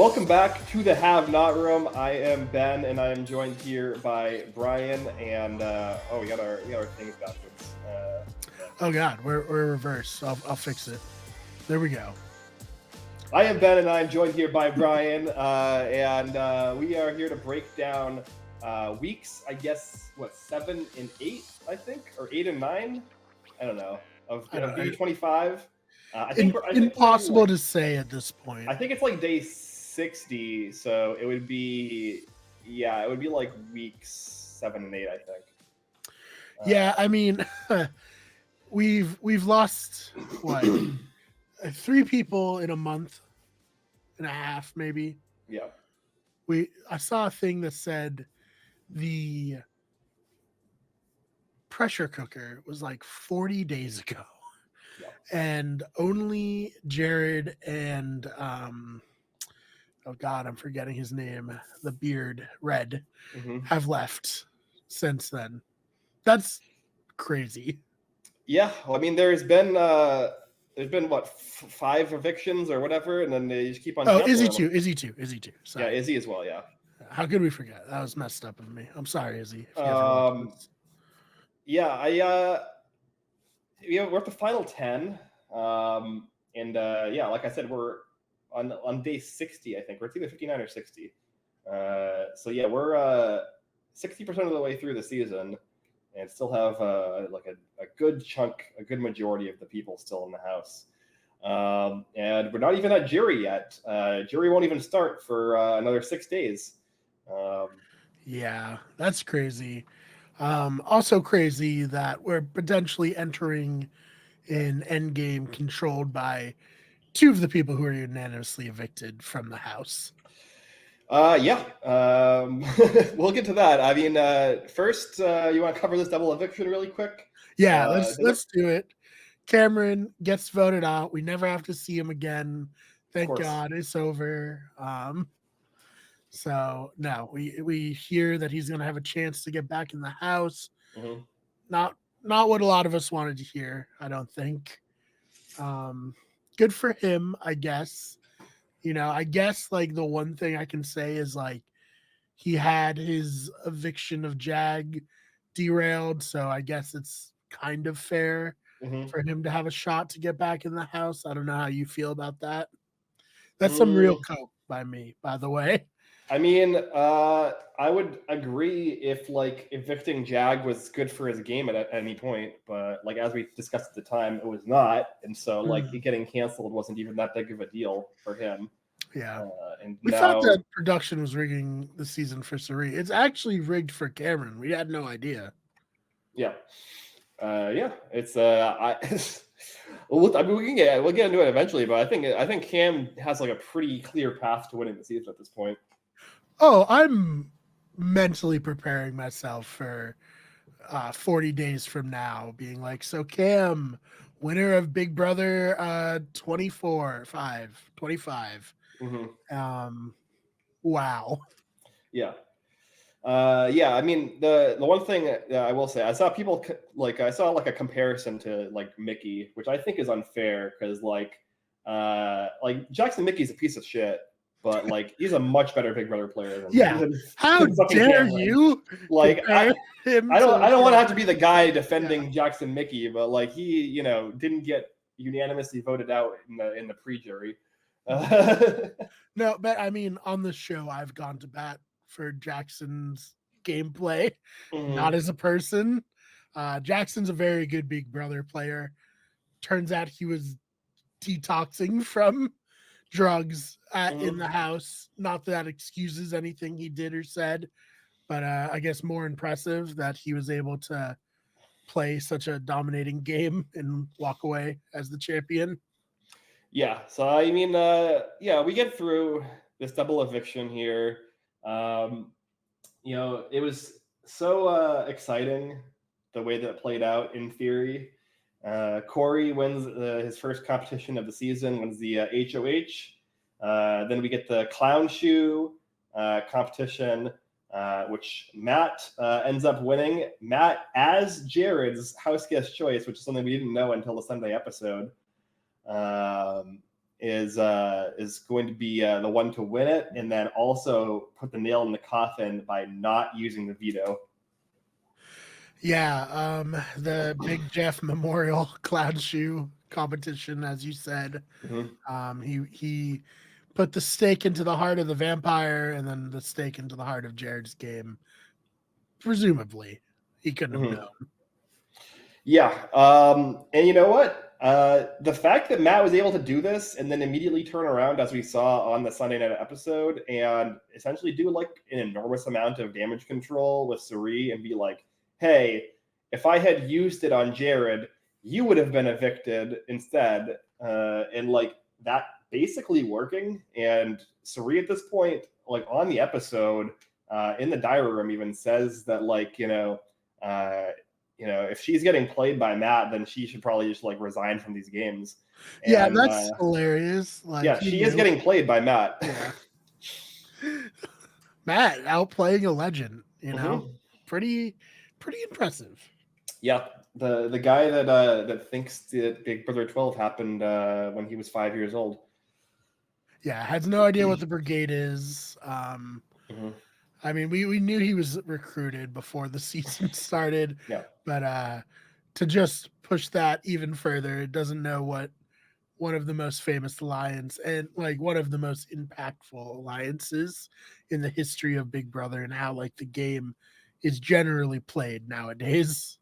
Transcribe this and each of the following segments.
Welcome back to the Have Not Room. I am Ben, and I am joined here by Brian. And we got our things backwards. Oh God, we're reversed. I'll fix it. There we go. I am Ben, and I am joined here by Brian, and we are here to break down weeks. I guess 7 and 8, I think, or 8 and 9. I don't know of day 25. I think impossible to say at this point. I think it's like day 60, so it would be like weeks 7 and 8, I think. Yeah, I mean, we've lost what 3 people in a month and a half, maybe. Yeah. I saw a thing that said the pressure cooker was like 40 days ago. Yeah. And only Jared and oh God, I'm forgetting his name. The beard, Red, have left since then. That's crazy. Yeah, well, I mean, there's been what 5 evictions or whatever, and then they just keep on. Oh, Izzy too. Sorry. Yeah, Izzy as well. Yeah. How could we forget? That was messed up of me. I'm sorry, Izzy. Yeah, we're at the final 10, like I said, we're on day 60. I think we're either 59 or 60. So yeah, we're 60% of the way through the season, and still have a good chunk, a good majority of the people still in the house. And we're not even at jury yet. Jury won't even start for another 6 days. Yeah, that's crazy. Also crazy that we're potentially entering an endgame controlled by 2 of the people who are unanimously evicted from the house. We'll get to that. I mean, first, you want to cover this double eviction really quick? Yeah, let's do it. Cameron gets voted out. We never have to see him again. Thank God it's over. So no, we hear that he's going to have a chance to get back in the house. Mm-hmm. Not what a lot of us wanted to hear, I don't think. Good for him, I guess. I guess like the one thing I can say is like he had his eviction of Jag derailed, so I guess it's kind of fair for him to have a shot to get back in the house. I don't know how you feel about that. That's some real coke by me, by the way. I mean, I would agree if like evicting Jag was good for his game at any point, but like as we discussed at the time, it was not, and so like it getting canceled wasn't even that big of a deal for him. Yeah, and we thought that production was rigging the season for Sari. It's actually rigged for Cameron. We had no idea. Yeah, it's we'll get into it eventually, but I think Cam has like a pretty clear path to winning the season at this point. Oh, I'm mentally preparing myself for 40 days from now, being like, so Cam, winner of Big Brother 25. Wow. Yeah. I mean, the one thing I will say, I saw people like a comparison to like Mickey, which I think is unfair because like Jackson Mickey's a piece of shit. But like he's a much better Big Brother player than how dare you? Like I don't want to have to be the guy defending Jackson Mickey, but like he didn't get unanimously voted out in the pre-jury. No, but I mean on the show I've gone to bat for Jackson's gameplay, not as a person. Jackson's a very good Big Brother player. Turns out he was detoxing from drugs in the house. Not that excuses anything he did or said, but I guess more impressive that he was able to play such a dominating game and walk away as the champion. Yeah, so I mean, we get through this double eviction here. It was so exciting the way that it played out in theory. Corey wins his first competition of the season, wins the HOH. Then we get the clown shoe competition, which Matt ends up winning. Matt as Jared's house guest choice, which is something we didn't know until the Sunday episode. is going to be the one to win it, and then also put the nail in the coffin by not using the veto. Yeah, the Big Jeff Memorial Clown Shoe competition, as you said. He put the stake into the heart of the vampire, and then the stake into the heart of Jared's game. Presumably, he couldn't have known. Yeah, and you know what? The fact that Matt was able to do this and then immediately turn around, as we saw on the Sunday night episode, and essentially do like an enormous amount of damage control with Cirie and be like, hey, if I had used it on Jared, you would have been evicted instead. And like that basically working. And Cirie at this point, like on the episode, in the diary room even says that like, if she's getting played by Matt, then she should probably just like resign from these games. And, yeah, that's hilarious. Like, yeah, she is getting played by Matt. Yeah. Matt outplaying a legend, pretty impressive. Yeah, the guy that thinks that Big Brother 12 happened when he was 5 years old. Yeah, has no idea what the brigade is. I mean, we knew he was recruited before the season started. Yeah. But to just push that even further, it doesn't know what one of the most famous alliance and like one of the most impactful alliances in the history of Big Brother and how like the game is generally played nowadays.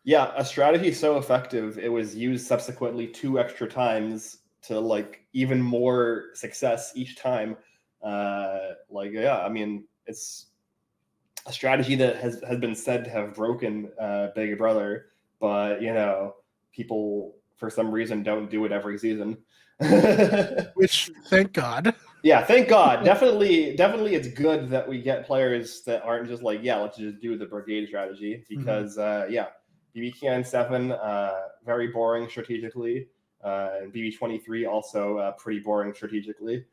Yeah, a strategy so effective, it was used subsequently 2 extra times to like even more success each time. I mean, it's a strategy that has been said to have broken Big Brother, but people for some reason don't do it every season. Which, thank God. Yeah, thank God. Definitely it's good that we get players that aren't just like, yeah, let's just do the brigade strategy, because BB 7, very boring strategically, and BB also pretty boring strategically.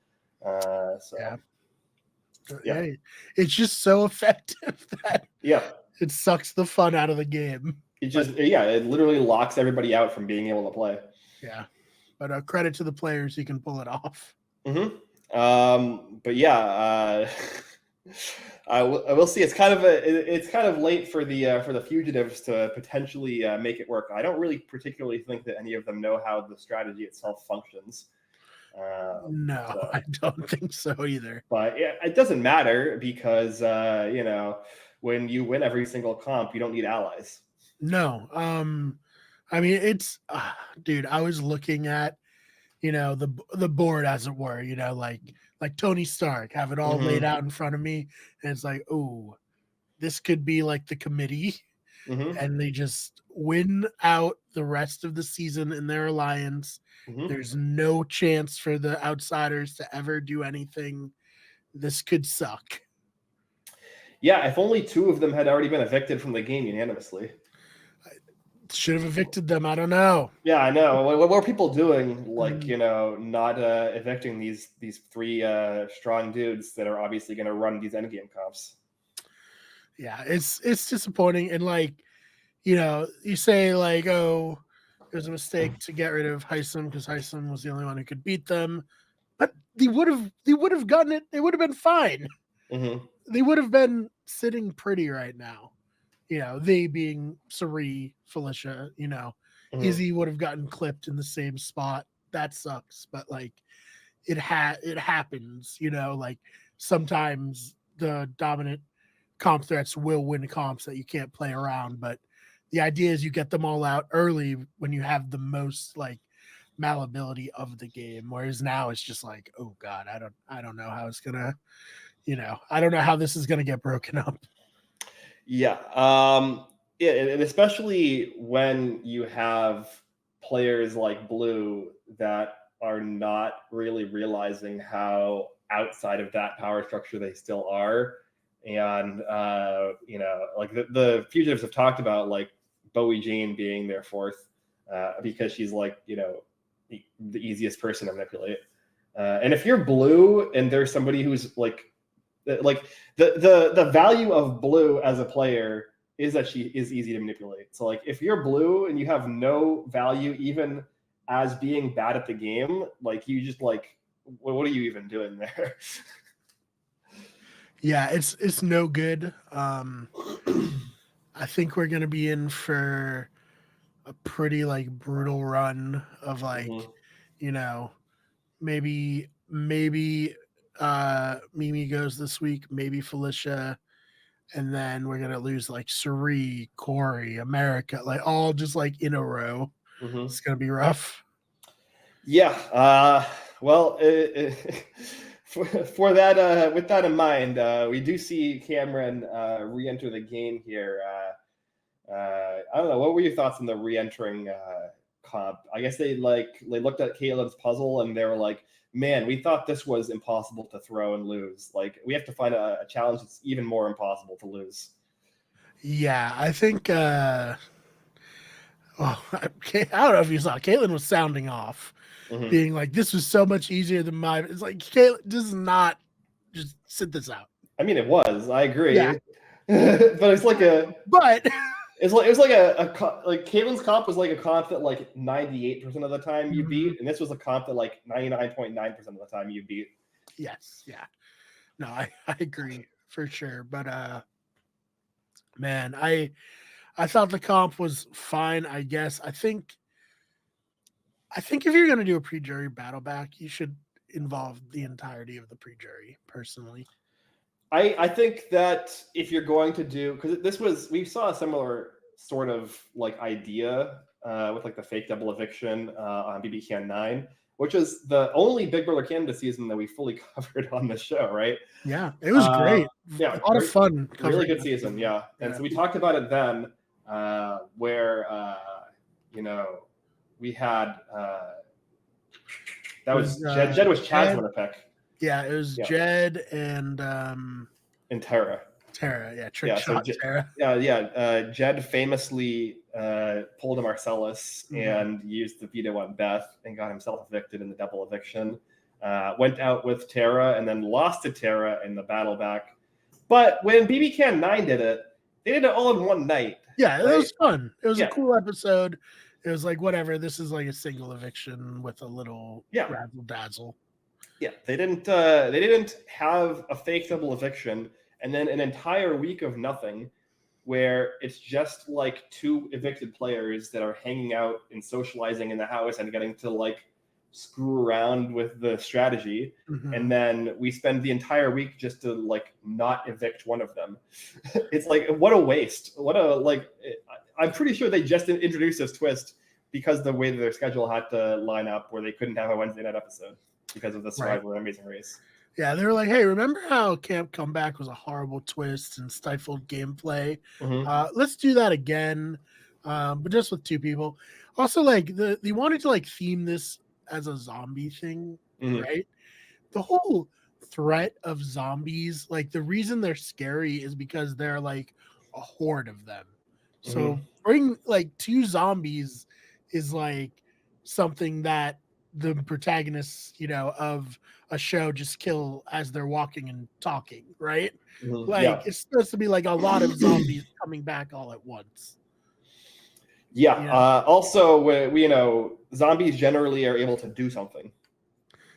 Yeah, it's just so effective that it sucks the fun out of the game. It literally locks everybody out from being able to play. Yeah, but credit to the players who can pull it off. But yeah, I will see. It's kind of late for the fugitives to potentially make it work. I don't really particularly think that any of them know how the strategy itself functions. I don't think so either. But it doesn't matter, because when you win every single comp, you don't need allies. No, I mean, it's dude, I was looking at the board, as it were, like Tony Stark, have it all laid out in front of me, and it's like, oh, this could be like the committee, and they just win out the rest of the season in their alliance. There's no chance for the outsiders to ever do anything. This could suck. Yeah, if only 2 of them had already been evicted from the game unanimously. Should have evicted them. I don't know. Yeah, I know. What were people doing? Like, not evicting these 3 strong dudes that are obviously going to run these endgame comps. Yeah, it's disappointing. And like, you say like, oh, it was a mistake to get rid of Heisem because Heisem was the only one who could beat them. But they would have gotten it. They would have been fine. They would have been sitting pretty right now. They being Cirie, Felicia, Izzy would have gotten clipped in the same spot. That sucks. But like it happens, like sometimes the dominant comp threats will win comps that you can't play around. But the idea is you get them all out early when you have the most like malleability of the game. Whereas now it's just like, oh God, I don't know how it's gonna, I don't know how this is gonna get broken up. Yeah. And especially when you have players like Blue that are not really realizing how outside of that power structure they still are. And, like the fugitives have talked about like Bowie Jane being their 4th because she's like, the easiest person to manipulate. And if you're Blue and there's somebody who's like the value of Blue as a player is that she is easy to manipulate. So like if you're Blue and you have no value even as being bad at the game, like you just like, what are you even doing there? Yeah, it's no good. I think we're gonna be in for a pretty like brutal run of like, you know, maybe Mimi goes this week, maybe Felicia, and then we're gonna lose like Suri, Corey, America, like all just like in a row. It's gonna be rough. Yeah. Well, for that, with that in mind, we do see Cameron re-enter the game here. I don't know. What were your thoughts on the re-entering comp? I guess they looked at Caitlin's puzzle and they were like, "Man, we thought this was impossible to throw and lose. Like, we have to find a challenge that's even more impossible to lose." Yeah, I think. I don't know if you saw. Caitlin was sounding off, being like, "This was so much easier than mine." It's like Caitlin does not just sit this out. I mean, it was. I agree. Yeah. But it's like a. But it was like like Caitlin's comp was like a comp that like 98% of the time you beat, and this was a comp that like 99.9% of the time you beat. Yes, yeah. No, I agree for sure. But man, I thought the comp was fine, I guess. I think if you're gonna do a pre-jury battle back, you should involve the entirety of the pre-jury, personally. I think that if you're going to do, because we saw a similar sort of like idea with like the fake double eviction on BB Can 9, which is the only Big Brother Canada season that we fully covered on the show, right? Yeah, it was great. Yeah, a lot of fun. Really good season, yeah. And so we talked about it then, where we had that was Jed was Chad's winner pick. Yeah, it was Jed and Tara. Tara, yeah, trick shot Tara. Jed famously pulled a Marcellus and used the veto on Beth and got himself evicted in the double eviction. Went out with Tara and then lost to Tara in the battle back. But when BB Can 9 did it, they did it all in one night. Yeah, right? It was fun. It was a cool episode. It was like, whatever, this is like a single eviction with a little razzle dazzle. Yeah, they didn't have a fake double eviction and then an entire week of nothing where it's just like two evicted players that are hanging out and socializing in the house and getting to like screw around with the strategy. And then we spend the entire week just to like not evict one of them. It's like, what a waste. I'm pretty sure they just introduced this twist because the way that their schedule had to line up where they couldn't have a Wednesday night episode because of the Survivor Amazing Race. Yeah, they were like, hey, remember how Camp Comeback was a horrible twist and stifled gameplay? Let's do that again, but just with two people. Also, like, they wanted to like theme this as a zombie thing, right? The whole threat of zombies, like the reason they're scary is because they're like a horde of them. So bring like two zombies is like something that the protagonists, of a show just kill as they're walking and talking, right? It's supposed to be like a lot of zombies coming back all at once. Also, zombies generally are able to do something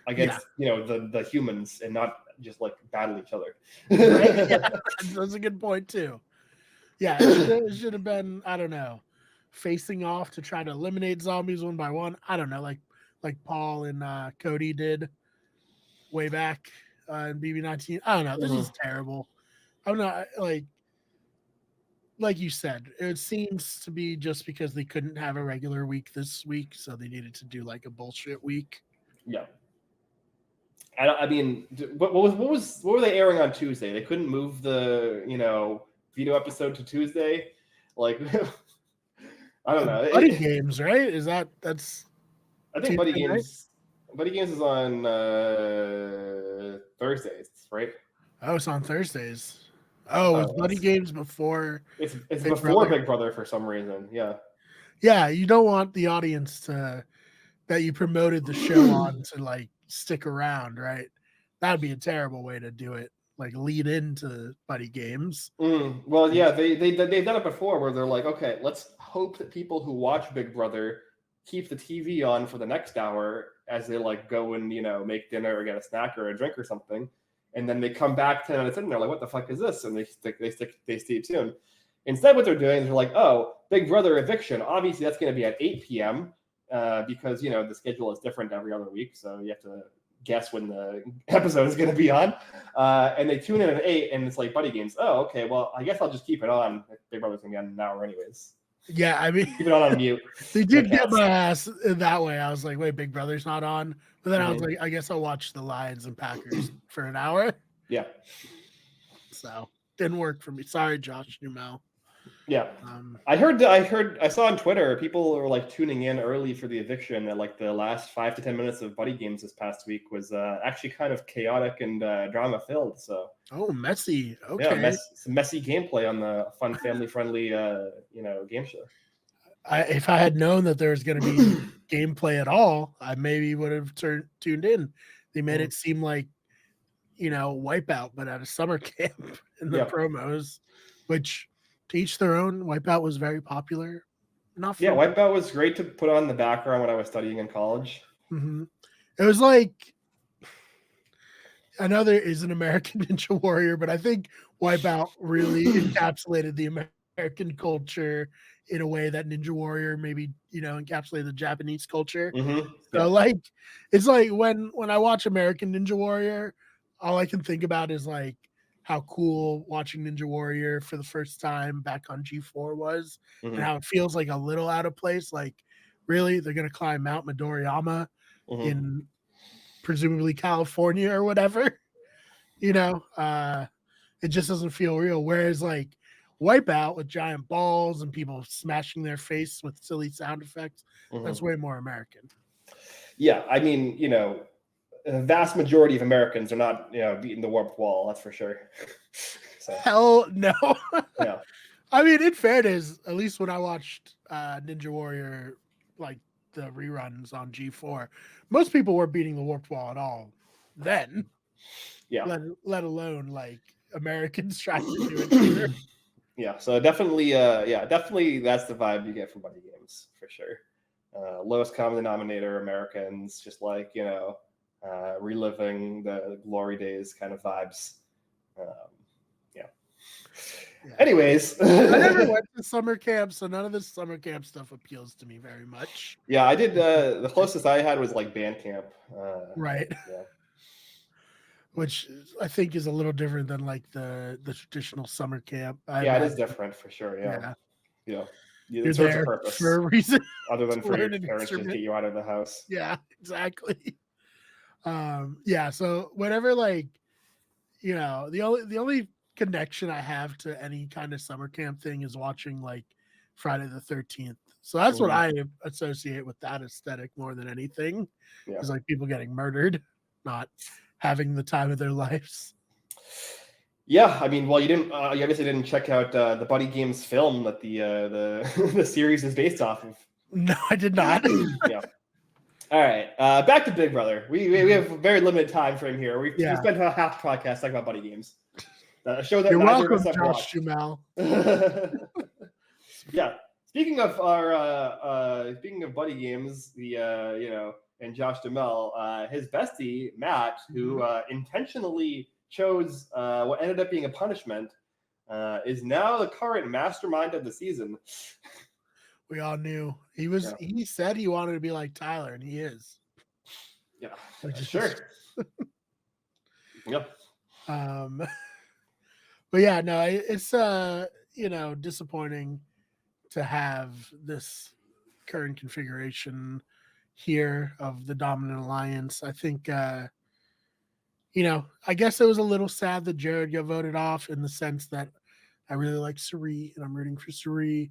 against the humans and not just like battle each other. Right? Yeah, that's a good point too. Yeah, it should have been, I don't know, facing off to try to eliminate zombies one by one. I don't know, like Paul and Cody did way back in BB19. I don't know. This is terrible. I'm not like you said, it seems to be just because they couldn't have a regular week this week, so they needed to do like a bullshit week. Yeah. I mean, what were they airing on Tuesday? They couldn't move the veto episode to Tuesday. Like, I don't know. Buddy Games, right? That's. I think Buddy Games. Buddy Games is on Thursdays, right? Oh, it's on Thursdays. Oh, it's Buddy Games before. It's before Big Brother for some reason. Yeah. Yeah, you don't want the audience that you promoted the show on to like stick around, right? That'd be a terrible way to do it. Like lead into Buddy Games. Well, yeah, they've done it before where they're like, okay, let's hope that people who watch Big Brother keep the TV on for the next hour as they like go and, make dinner or get a snack or a drink or something. And then they come back 10 minutes in and they're like, what the fuck is this? And they stay tuned. Instead, what they're doing is they're like, oh, Big Brother eviction. Obviously, that's going to be at 8 p.m. Because, the schedule is different every other week. So you have to guess when the episode is going to be on. And they tune in at 8 and it's like Buddy Games. Oh, okay. Well, I guess I'll just keep it on. Big Brother's going to be on an hour anyways. Yeah, I mean, keep it on mute. They did get my ass that way. I was like, wait, Big Brother's not on. But then I was like, I guess I'll watch the Lions and Packers for an hour. Yeah. So didn't work for me. Sorry, Josh Duhamel. Yeah. I saw on Twitter people were like tuning in early for the eviction that like the last 5 to 10 minutes of Buddy Games this past week was actually kind of chaotic and drama filled. So messy. Okay. Yeah, some messy gameplay on the fun family friendly game show. If I had known that there was going to be gameplay at all, I maybe would have tuned in. They made it seem like Wipeout, but at a summer camp in the promos, which to each their own. Wipeout was very popular. Wipeout was great to put on the background when I was studying in college. Mm-hmm. It was like, I know there is an American Ninja Warrior, but I think Wipeout really encapsulated the American culture in a way that Ninja Warrior maybe encapsulated the Japanese culture. Mm-hmm. So it's like when I watch American Ninja Warrior, all I can think about is like how cool watching Ninja Warrior for the first time back on G4 was, and how it feels like a little out of place. Like, really, they're gonna climb Mount Midoriyama in presumably California or whatever. It just doesn't feel real. Whereas like Wipeout with giant balls and people smashing their face with silly sound effects, that's way more American. Yeah, I mean, the vast majority of Americans are not, beating the warped wall. That's for sure. So. Hell no. Yeah. I mean, in fairness, at least when I watched Ninja Warrior, like the reruns on G4, most people weren't beating the warped wall at all then. Yeah. Let alone like Americans trying to do it either. Yeah. So definitely, definitely that's the vibe you get from Buddy Games for sure. Lowest common denominator Americans, just like, reliving the glory days kind of vibes. Anyways, I never went to summer camp, so none of this summer camp stuff appeals to me very much. Yeah, I did. The closest I had was like band camp. Right. Yeah. Which I think is a little different than like the traditional summer camp. It is different for sure. Yeah. You're there for a reason other than for your parents to get you out of the house. Yeah, exactly. So whenever like, the only connection I have to any kind of summer camp thing is watching like Friday the 13th. So that's what I associate with that aesthetic more than anything. Is like people getting murdered, not having the time of their lives. Yeah, I mean, well, you obviously didn't check out the Buddy Games film that the series is based off of. No, I did not. Yeah. All right, back to Big Brother. We have a very limited time frame here. We spent about half the podcast talking about Buddy Games. A show that you're welcome, Josh Duhamel. Yeah. Speaking of Buddy Games, and Josh Duhamel, his bestie Matt, who intentionally chose what ended up being a punishment, is now the current mastermind of the season. We all knew he was. Yeah. He said he wanted to be like Tyler, and he is. Yeah, sure. Yep. But yeah, no, it's disappointing to have this current configuration here of the dominant alliance. I think I guess it was a little sad that Jared got voted off, in the sense that I really like Cirie and I'm rooting for Cirie,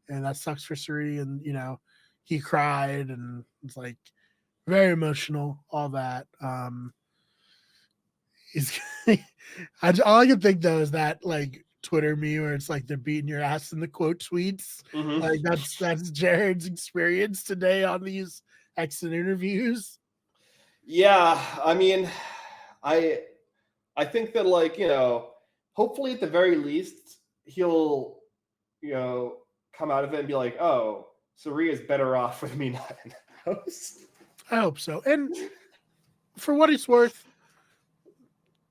and that sucks for Cirie. And he cried and it's like very emotional, all that. All I can think though is that like Twitter meme where it's like they're beating your ass in the quote tweets. Like that's Jared's experience today on these exit interviews. Yeah, I mean, I think that like, hopefully at the very least he'll, come out of it and be like, oh, Cirie is better off with me not in the house. I hope so. And for what it's worth,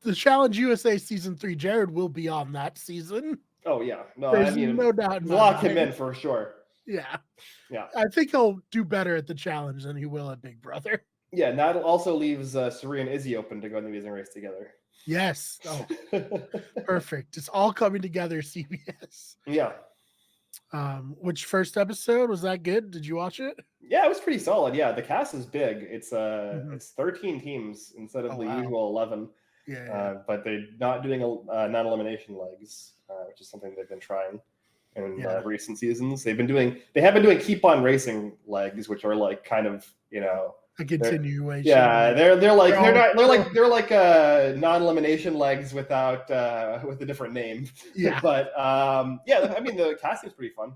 the Challenge USA season 3, Jared will be on that season. Oh yeah, no, There's no doubt. Lock him in for sure. Yeah. Yeah. I think he'll do better at the challenge than he will at Big Brother. Yeah, and that also leaves Cirie and Izzy open to go in the Amazing Race together. Yes. Oh, perfect. It's all coming together, CBS. Yeah. Which first episode was that good? Did you watch it? Yeah, it was pretty solid. Yeah, the cast is big. It's it's 13 teams instead of the usual 11. Yeah. But they're not doing non-elimination legs, which is something they've been trying in recent seasons. They have been doing keep on racing legs, which are like kind of, a continuation. Yeah, they're like non-elimination legs without with a different name. Yeah. But I mean the casting's pretty fun.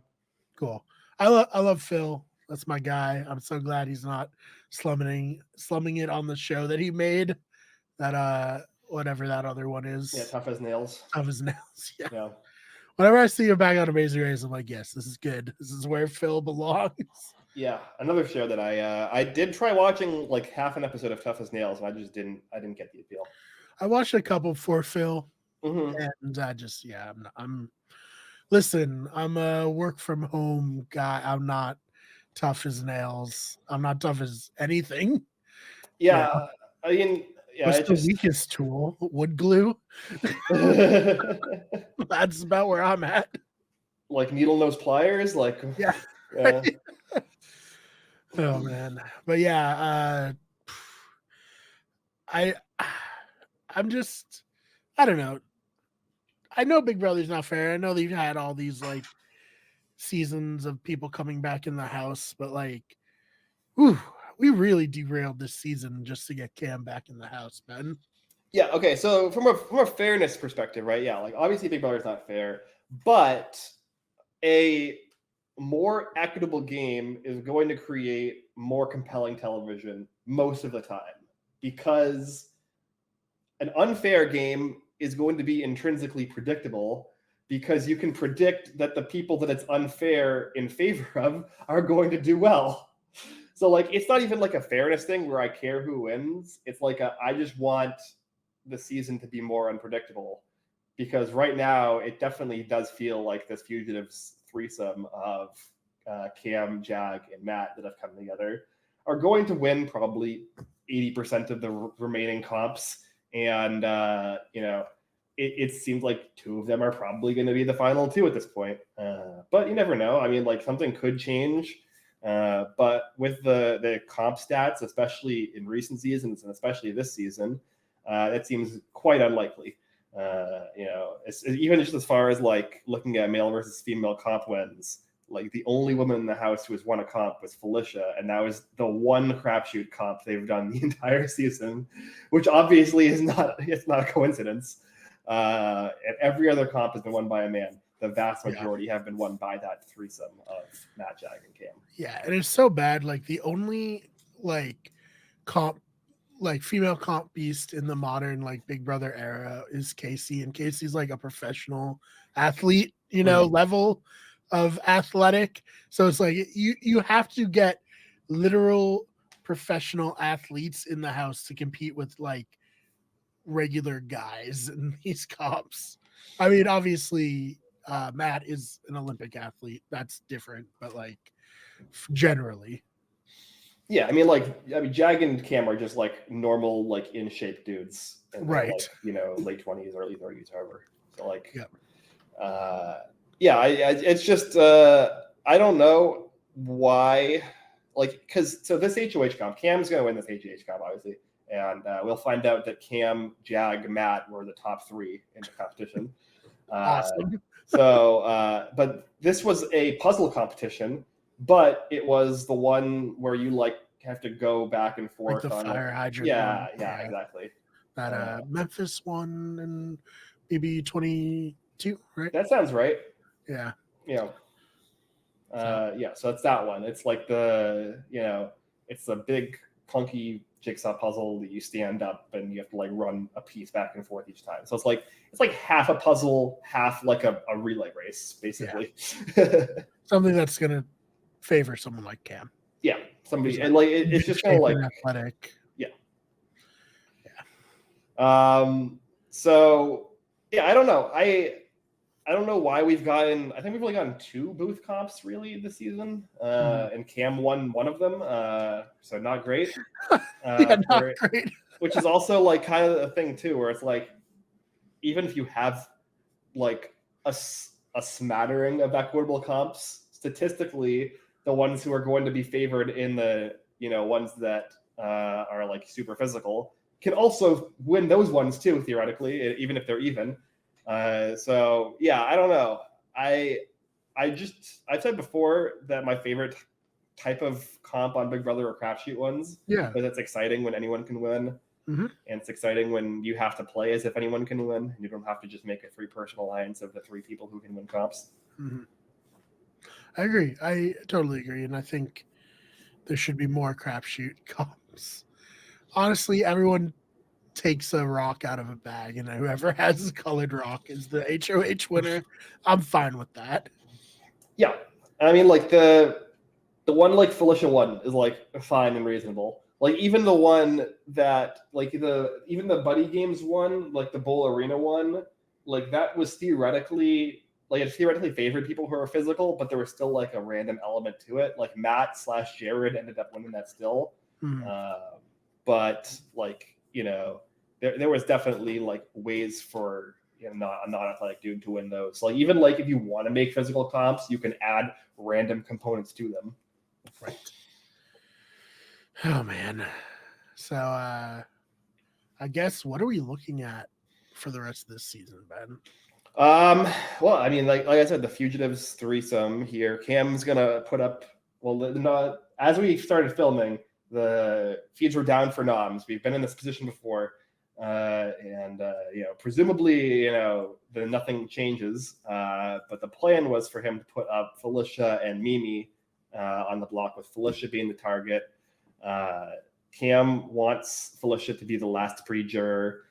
Cool. I love Phil. That's my guy. I'm so glad he's not slumming it on the show that he made. That whatever that other one is. Yeah, Tough as Nails. Tough as Nails. Yeah. Whenever I see him back on Amazing Race, I'm like, yes, this is good. This is where Phil belongs. Yeah, another show that I did try watching like half an episode of Tough as Nails, and I didn't get the appeal. I watched a couple for Phil, and I just listen, I'm a work from home guy. I'm not tough as nails. I'm not tough as anything. Yeah, I mean, what's the weakest tool? Wood glue. That's about where I'm at. Like needle nose pliers, like yeah. Oh man, but yeah, I'm just, I don't know. I know Big Brother's not fair. I know they've had all these like seasons of people coming back in the house, but like, we really derailed this season just to get Cam back in the house, man. Yeah. Okay. So from a fairness perspective, right? Yeah. Like obviously Big Brother's not fair, but a more equitable game is going to create more compelling television most of the time, because an unfair game is going to be intrinsically predictable, because you can predict that the people that it's unfair in favor of are going to do well. So like, it's not even like a fairness thing where I care who wins. It's like I just want the season to be more unpredictable, because right now it definitely does feel like this fugitives threesome of Cam, Jag, and Matt that have come together are going to win probably 80% of the remaining comps. And, it seems like two of them are probably going to be the final two at this point. But you never know. I mean, like something could change. But with the comp stats, especially in recent seasons and especially this season, that seems quite unlikely. It's even just as far as like looking at male versus female comp wins, like the only woman in the house who has won a comp was Felicia, and that was the one crapshoot comp they've done the entire season, which obviously it's not a coincidence. And every other comp has been won by a man. The vast majority have been won by that threesome of Matt, Jag, and Cam. Yeah, and it's so bad. Like the only like comp, like female comp beast in the modern like Big Brother era is Casey, and Casey's like a professional athlete, level of athletic. So it's like you have to get literal professional athletes in the house to compete with like regular guys in these comps. I mean, obviously Matt is an Olympic athlete. That's different, but like generally. Yeah, I mean, Jag and Cam are just like normal, like in shape dudes, and right? Like, late 20s, early 30s, however. So like, it's just I don't know why, like, because this HOH comp, Cam's going to win this HOH comp, obviously, and we'll find out that Cam, Jag, Matt were the top three in the competition. Awesome. But this was a puzzle competition, but it was the one where you like have to go back and forth like the on fire hydrant. Yeah, exactly. That Memphis one and maybe 22, right? That sounds right. Yeah. So it's that one. It's like it's a big clunky jigsaw puzzle that you stand up and you have to like run a piece back and forth each time. So it's like half a puzzle, half like a relay race, basically. Something that's gonna favor someone like Cam. Yeah, somebody and like it's just kind of like athletic. Yeah. So yeah, I don't know. I don't know why we've gotten. I think we've only gotten 2 booth comps really this season, and Cam won one of them. So not great. Not great. Which is also like kind of a thing too, where it's like, even if you have like a smattering of equitable comps, statistically, the ones who are going to be favored in the ones that are like super physical can also win those ones too, theoretically, even if they're even. So yeah, I don't know. I've said before that my favorite type of comp on Big Brother are crapshoot ones. Yeah, because it's exciting when anyone can win, and it's exciting when you have to play as if anyone can win, and you don't have to just make a 3-person alliance of the 3 people who can win comps. I agree. I totally agree, and I think there should be more crapshoot comps. Honestly, everyone takes a rock out of a bag, and whoever has a colored rock is the HOH winner. I'm fine with that. Yeah, I mean, like the one like Felicia won is like fine and reasonable. Like even the one that like even the buddy games one, like the Bowl Arena one, like that was theoretically favored people who are physical, but there was still like a random element to it. Like Matt/Jared ended up winning that still, but like there was definitely like ways for not a non-athletic dude to win those. Like even like if you want to make physical comps, you can add random components to them. Right. Oh man. So I guess what are we looking at for the rest of this season, Ben? Well, I mean, like I said, the Fugitives threesome here. Cam's gonna put up. Well, as we started filming, the feeds were down for noms. We've been in this position before, and presumably, then nothing changes. But the plan was for him to put up Felicia and Mimi on the block, with Felicia being the target. Cam wants Felicia to be the last pre-juror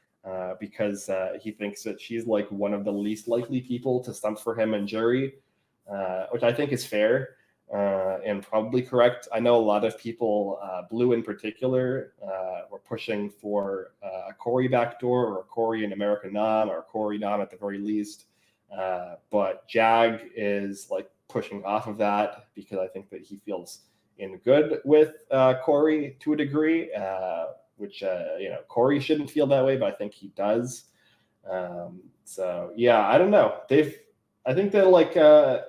because he thinks that she's like one of the least likely people to stump for him in jury, which I think is fair and probably correct. I know a lot of people, Blue in particular, were pushing for a Corey backdoor or a Corey and American Nom or a Corey Nom at the very least. But Jag is like pushing off of that because I think that he feels in good with Corey to a degree, which Corey shouldn't feel that way, but I think he does. So yeah, I don't know. I think that like we're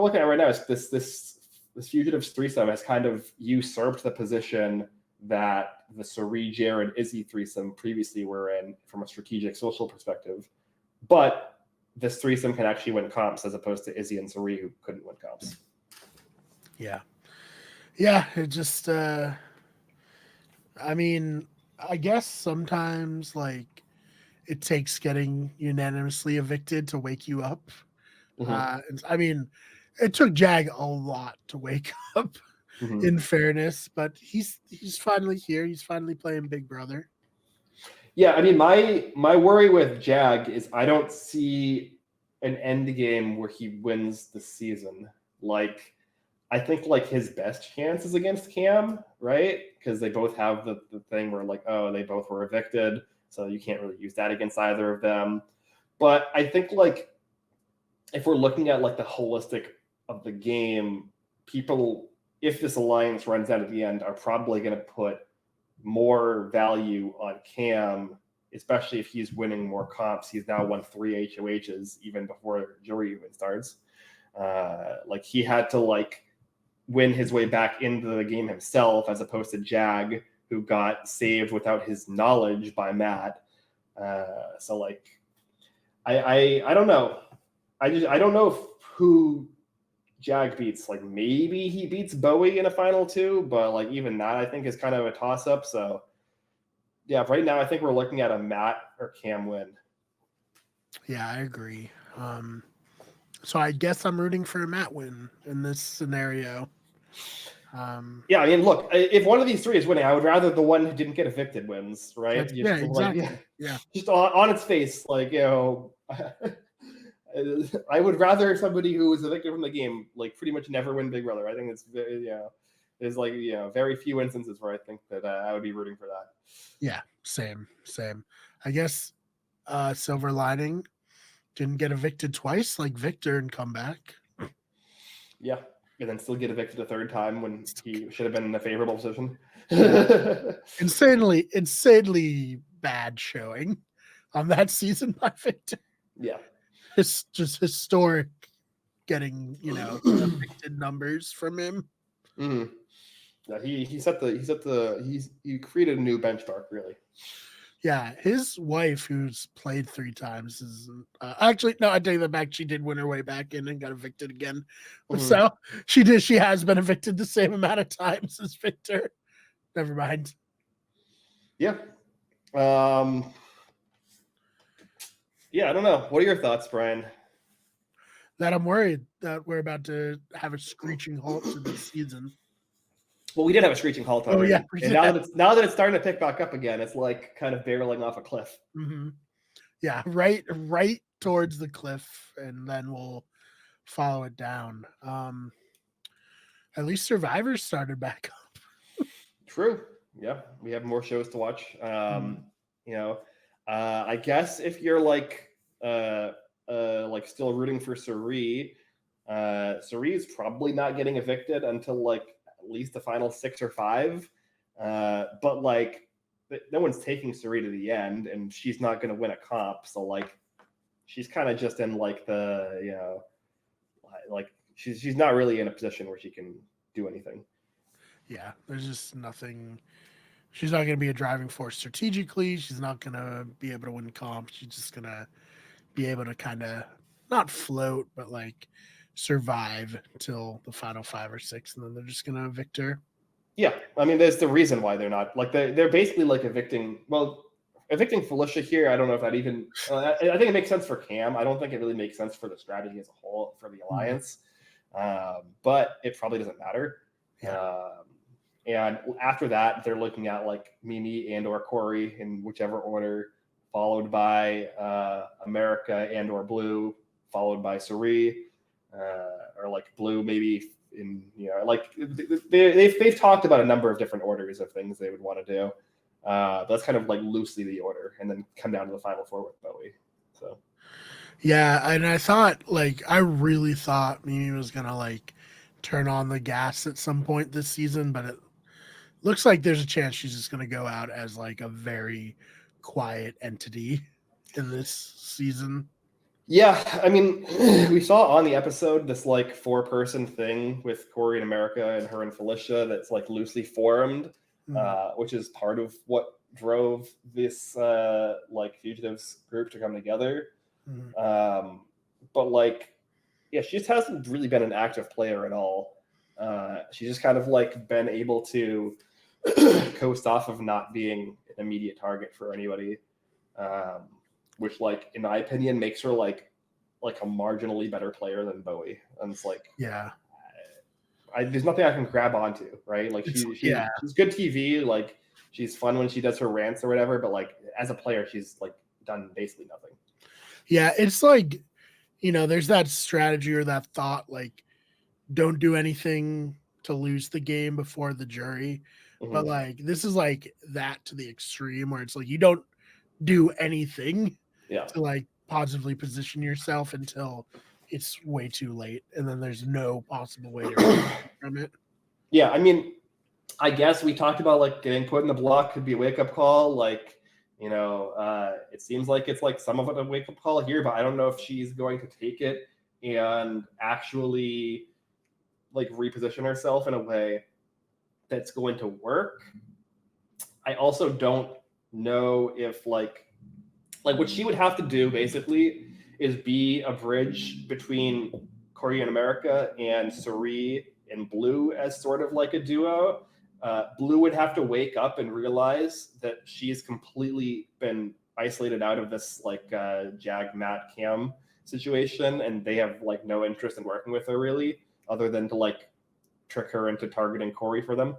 looking at right now is this Fugitives threesome has kind of usurped the position that the Cirie, Jared, Izzy threesome previously were in from a strategic social perspective. But this threesome can actually win comps as opposed to Izzy and Cirie, who couldn't win comps. Yeah, it just I mean, I guess sometimes like it takes getting unanimously evicted to wake you up. I mean, it took Jag a lot to wake up, in fairness, but he's finally here. He's finally playing Big Brother. Yeah, I mean, my worry with Jag is I don't see an end game where he wins the season. Like, I think like his best chance is against Cam, right? Because they both have the thing where like, oh, they both were evicted, so you can't really use that against either of them. But I think like if we're looking at like the holistic of the game, people, if this alliance runs out at the end, are probably going to put more value on Cam, especially if he's winning more comps. He's now won 3 HOHs even before jury even starts. Like he had to like win his way back into the game himself, as opposed to Jag, who got saved without his knowledge by Matt. So like, I don't know. I don't know who Jag beats. Like maybe he beats Bowie in a final 2, but like even that I think is kind of a toss up. So yeah, right now I think we're looking at a Matt or Cam win. Yeah, I agree. So I guess I'm rooting for a Matt win in this scenario. Yeah, I mean, look, if one of these 3 is winning, I would rather the one who didn't get evicted wins, right? Yeah, exactly. Like, yeah, just on its face, like I would rather somebody who was evicted from the game like pretty much never win Big Brother. I think it's very, there's like very few instances where I think that I would be rooting for that. Yeah, same. I guess silver lining didn't get evicted twice like Victor and come back. Yeah, and then still get evicted a third time when he should have been in a favorable position. Insanely bad showing on that season by Victor. Yeah, It's just historic getting evicted numbers from him. Mm-hmm. Yeah, he created a new benchmark, really. Yeah, his wife, who's played 3 times, is actually no. I take that back. She did win her way back in and got evicted again. Mm-hmm. So she did. She has been evicted the same amount of times as Victor. Never mind. Yeah. Yeah, I don't know. What are your thoughts, Brian? That I'm worried that we're about to have a screeching halt to this season. Well, we did have a screeching halt already. And now that it's starting to pick back up again, it's like kind of barreling off a cliff. Mm-hmm. Yeah, right towards the cliff, and then we'll follow it down. At least Survivor started back up. True. Yeah, we have more shows to watch. I guess if you're like still rooting for Cirie, Cirie is probably not getting evicted until like at least the final 6 or 5. But like no one's taking Cirie to the end, and she's not going to win a comp. So like she's kind of just in like the like she's not really in a position where she can do anything. Yeah, there's just nothing. She's not going to be a driving force strategically. She's not going to be able to win comp. She's just going to be able to kind of not float, but like survive till the final 5 or 6, and then they're just going to evict her. Yeah, I mean, there's the reason why they're not like they're basically like evicting Felicia here. I don't know if that even. I think it makes sense for Cam. I don't think it really makes sense for the strategy as a whole for the alliance, but it probably doesn't matter. Yeah. And after that, they're looking at like Mimi and or Corey in whichever order, followed by America and or Blue, followed by Cirie, or like Blue maybe in like they've talked about a number of different orders of things they would want to do. That's kind of like loosely the order, and then come down to the final 4 with Bowie. So yeah, and I really thought Mimi was gonna like turn on the gas at some point this season, but it looks like there's a chance she's just going to go out as like a very quiet entity in this season. Yeah, I mean, we saw on the episode this like 4-person thing with Corey and America and her and Felicia that's like loosely formed, which is part of what drove this like fugitives group to come together. But like, yeah, she just hasn't really been an active player at all. She's just kind of like been able to coast off of not being an immediate target for anybody, which like in my opinion makes her like a marginally better player than Bowie. And it's like, yeah, there's nothing I can grab onto, right? Like she's good TV, like she's fun when she does her rants or whatever, but like as a player she's like done basically nothing. Yeah, it's like, there's that strategy or that thought like don't do anything to lose the game before the jury. But like this is like that to the extreme where it's like you don't do anything to like positively position yourself until it's way too late, and then there's no possible way to recover from it. Yeah, I mean, I guess we talked about like getting put in the block could be a wake up call. Like, it seems like it's like some of it a wake up call here, but I don't know if she's going to take it and actually like reposition herself in a way that's going to work. I also don't know if like what she would have to do basically is be a bridge between Corey and America and Cirie and Blue as sort of like a duo. Blue would have to wake up and realize that she's completely been isolated out of this like Jag, Matt, Cam situation, and they have like no interest in working with her really, other than to like trick her into targeting Corey for them,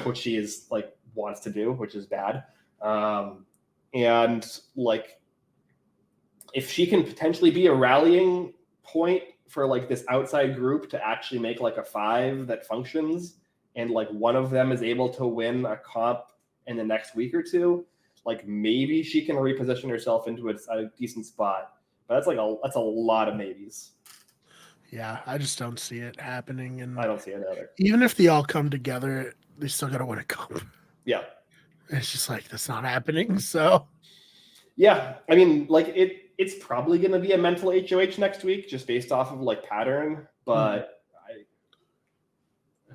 which she is like wants to do, which is bad. And like if she can potentially be a rallying point for like this outside group to actually make like a 5 that functions, and like one of them is able to win a comp in the next week or two, like maybe she can reposition herself into a decent spot. But that's a lot of maybes. Yeah, I just don't see it happening. And I don't see it either. Even if they all come together, they still got to win a cup. Yeah. It's just like, that's not happening. So, yeah, I mean, like it's probably going to be a mental HOH next week just based off of like pattern. But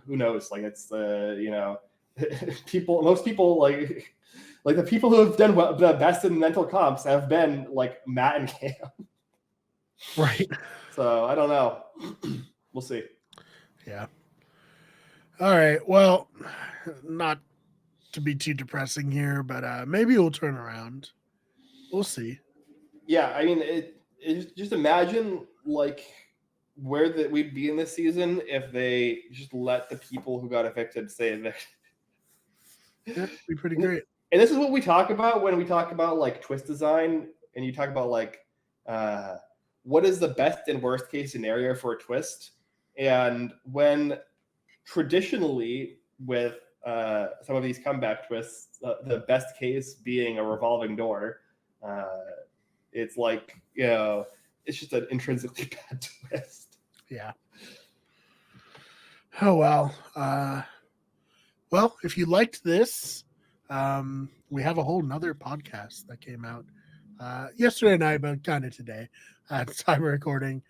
who knows? Like it's most people like the people who have done the best in mental comps have been like Matt and Cam. Right. So I don't know. We'll see. Yeah. All right. Well, not to be too depressing here, but maybe it'll turn around. We'll see. Yeah, I mean, it just imagine like where we'd be in this season if they just let the people who got evicted stay evicted. Yeah, it'd be pretty great. And this is what we talk about when we talk about like twist design, and you talk about like what is the best and worst case scenario for a twist. And when traditionally with some of these comeback twists, the best case being a revolving door, it's like, it's just an intrinsically bad twist. Yeah. Oh, well. Well, if you liked this, we have a whole nother podcast that came out yesterday night, but kind of today at the time of recording.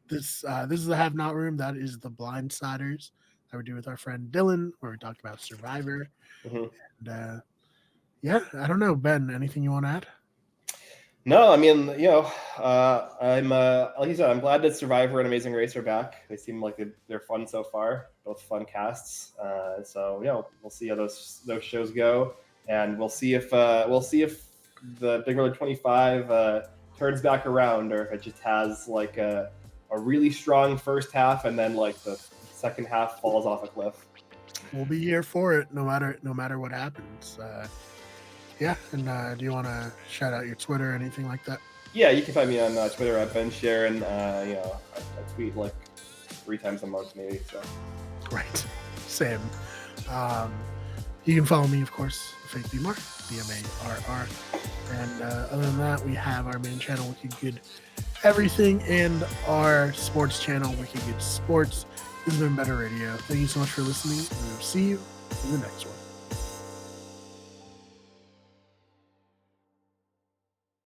This is the Have Not Room. That is the Blindsiders that we do with our friend Dylan, where we talk about Survivor. Mm-hmm. And yeah, I don't know, Ben, anything you want to add? No, I mean, I'm like you said, I'm glad that Survivor and Amazing Race are back. They seem like they're fun so far, both fun casts. So we'll see how those shows go, and we'll see if the Big Brother 25 turns back around, or if it just has like a really strong first half and then like the second half falls off a cliff. We'll be here for it, no matter what happens. Yeah, and do you want to shout out your Twitter or anything like that? Yeah, you can find me on Twitter at Ben Sharon. I tweet like 3 times a month maybe. So. Right, same. You can follow me, of course, Faith BMAR, BMARR. And other than that, we have our main channel, Wicked Good Everything, and our sports channel, Wicked Good Sports. This has been Better Radio. Thank you so much for listening, and we'll see you in the next one.